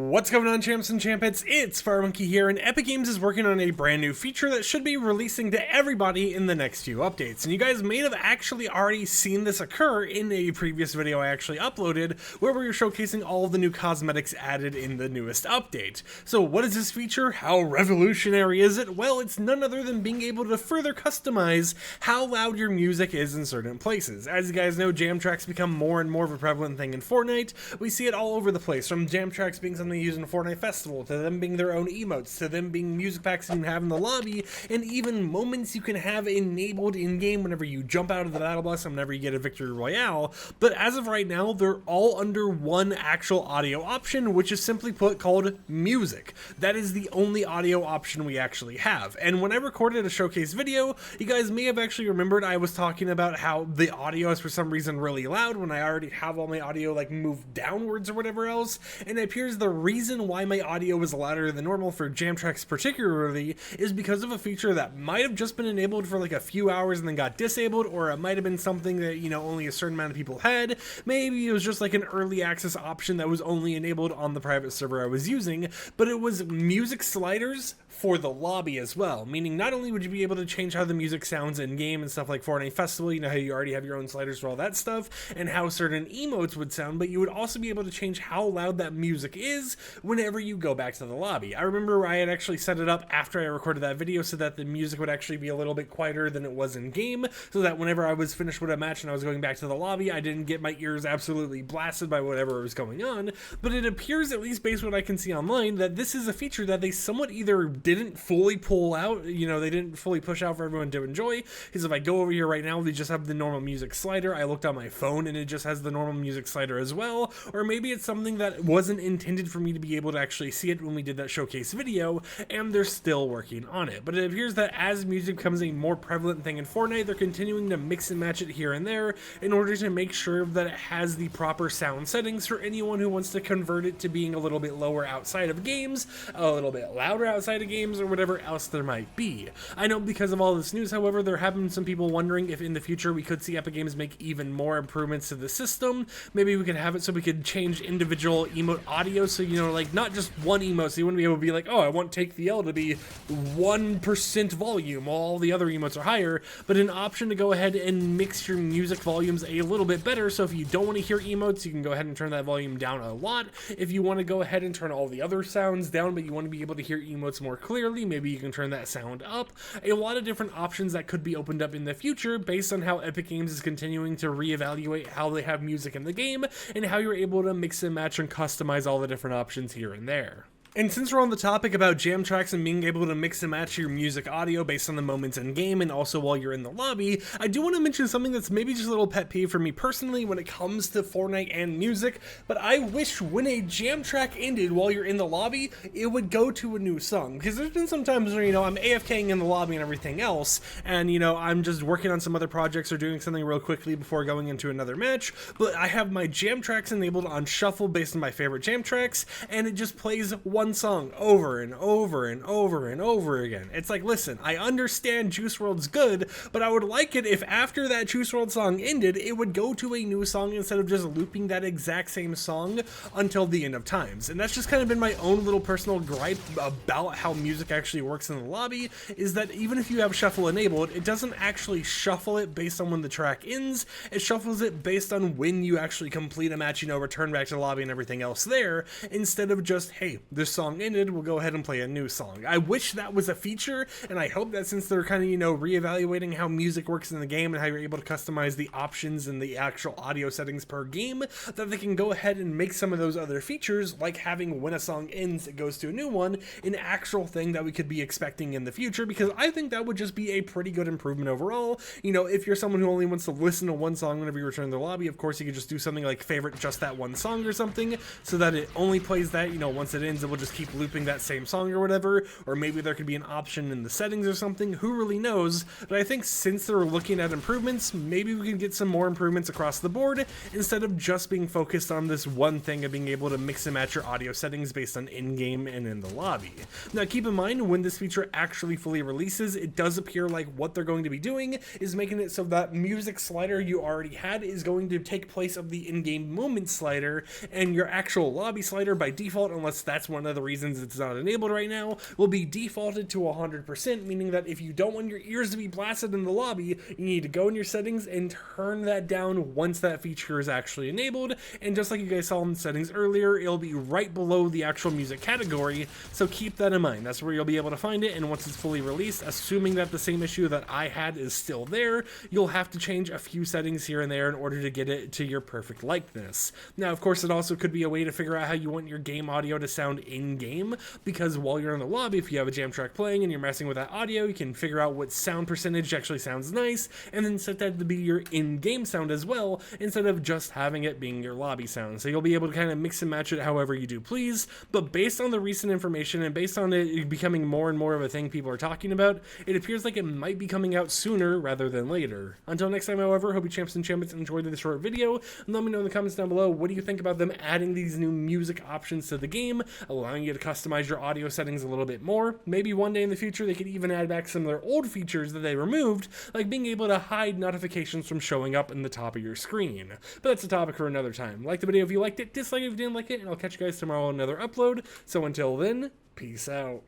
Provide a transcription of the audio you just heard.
What's going on, champs and champettes? It's FireMonkey here, and Epic Games is working on a brand new feature that should be releasing to everybody in the next few updates. And you guys may have actually already seen this occur in a previous video I actually uploaded, where we were showcasing all of the new cosmetics added in the newest update. So what is this feature? How revolutionary is it? Well, it's none other than being able to further customize how loud your music is in certain places. As you guys know, jam tracks become more and more of a prevalent thing in Fortnite. We see it all over the place, from jam tracks being something used in a Fortnite festival, to them being their own emotes, to them being music packs you can have in the lobby, and even moments you can have enabled in-game whenever you jump out of the battle bus and whenever you get a victory royale. But as of right now, they're all under one actual audio option, which is simply put called music. That is the only audio option we actually have. And when I recorded a showcase video, you guys may have actually remembered I was talking about how the audio is for some reason really loud when I already have all my audio like moved downwards or whatever else, and it appears the reason why my audio is louder than normal for jam tracks particularly is because of a feature that might have just been enabled for like a few hours and then got disabled, or it might have been something that, you know, only a certain amount of people had. Maybe it was just like an early access option that was only enabled on the private server I was using, but it was music sliders for the lobby as well, meaning not only would you be able to change how the music sounds in game and stuff like Fortnite Festival, you know how you already have your own sliders for all that stuff, and how certain emotes would sound, but you would also be able to change how loud that music is whenever you go back to the lobby. I remember I had actually set it up after I recorded that video so that the music would actually be a little bit quieter than it was in game, so that whenever I was finished with a match and I was going back to the lobby, I didn't get my ears absolutely blasted by whatever was going on. But it appears, at least based on what I can see online, that this is a feature that they somewhat either didn't fully pull out, you know, they didn't fully push out for everyone to enjoy, because if I go over here right now, they just have the normal music slider. I looked on my phone and it just has the normal music slider as well, or maybe it's something that wasn't intended for me to be able to actually see it when we did that showcase video, and they're still working on it. But it appears that as music becomes a more prevalent thing in Fortnite, they're continuing to mix and match it here and there in order to make sure that it has the proper sound settings for anyone who wants to convert it to being a little bit lower outside of games, a little bit louder outside of games, or whatever else there might be. I know because of all this news, however, there have been some people wondering if in the future we could see Epic Games make even more improvements to the system. Maybe we could have it so we could change individual emote audio, so, you know, like not just one emote, so you wouldn't be able to be like, oh, I want Take the L to be 1% volume while all the other emotes are higher, but an option to go ahead and mix your music volumes a little bit better, so if you don't want to hear emotes, you can go ahead and turn that volume down a lot. If you want to go ahead and turn all the other sounds down, but you want to be able to hear emotes more clearly, maybe you can turn that sound up. A lot of different options that could be opened up in the future based on how Epic Games is continuing to reevaluate how they have music in the game and how you're able to mix and match and customize all the different options here and there. And since we're on the topic about jam tracks and being able to mix and match your music audio based on the moments in game and also while you're in the lobby, I do want to mention something that's maybe just a little pet peeve for me personally when it comes to Fortnite and music, but I wish when a jam track ended while you're in the lobby, it would go to a new song. Because there's been some times where, you know, I'm AFKing in the lobby and everything else, and, you know, I'm just working on some other projects or doing something real quickly before going into another match, but I have my jam tracks enabled on shuffle based on my favorite jam tracks, and it just plays one song over and over and over and over again. It's like, listen, I understand Juice WRLD's good, but I would like it if after that Juice WRLD song ended, it would go to a new song instead of just looping that exact same song until the end of times. And that's just kind of been my own little personal gripe about how music actually works in the lobby, is that even if you have shuffle enabled, it doesn't actually shuffle it based on when the track ends, it shuffles it based on when you actually complete a match, you know, return back to the lobby and everything else there, instead of just, hey, this song ended, we'll go ahead and play a new song. I wish that was a feature, and I hope that since they're kind of, you know, reevaluating how music works in the game and how you're able to customize the options and the actual audio settings per game, that they can go ahead and make some of those other features, like having when a song ends, it goes to a new one, an actual thing that we could be expecting in the future, because I think that would just be a pretty good improvement overall. You know, if you're someone who only wants to listen to one song whenever you return to the lobby, of course you could just do something like favorite just that one song or something, so that it only plays that, you know, once it ends, it will just keep looping that same song or whatever, or maybe there could be an option in the settings or something, who really knows. But I think since they're looking at improvements, maybe we can get some more improvements across the board instead of just being focused on this one thing of being able to mix and match your audio settings based on in-game and in the lobby. Now keep in mind, when this feature actually fully releases, it does appear like what they're going to be doing is making it so that music slider you already had is going to take place of the in-game moment slider, and your actual lobby slider by default, unless that's one of the reasons it's not enabled right now, will be defaulted to 100%, meaning that if you don't want your ears to be blasted in the lobby, you need to go in your settings and turn that down once that feature is actually enabled. And just like you guys saw in the settings earlier, it'll be right below the actual music category, so keep that in mind. That's where you'll be able to find it, and once it's fully released, assuming that the same issue that I had is still there, you'll have to change a few settings here and there in order to get it to your perfect likeness. Now, of course, it also could be a way to figure out how you want your game audio to sound in-game, because while you're in the lobby, if you have a jam track playing and you're messing with that audio, you can figure out what sound percentage actually sounds nice, and then set that to be your in-game sound as well, instead of just having it being your lobby sound. So you'll be able to kind of mix and match it however you do please, but based on the recent information and based on it becoming more and more of a thing people are talking about, it appears like it might be coming out sooner rather than later. Until next time, however, hope you champs and champions enjoyed this short video, and let me know in the comments down below, what do you think about them adding these new music options to the game, allowing you to customize your audio settings a little bit more. Maybe one day in the future they could even add back some of their old features that they removed, like being able to hide notifications from showing up in the top of your screen. But that's a topic for another time. Like the video if you liked it, dislike it if you didn't like it, and I'll catch you guys tomorrow on another upload. So until then, peace out.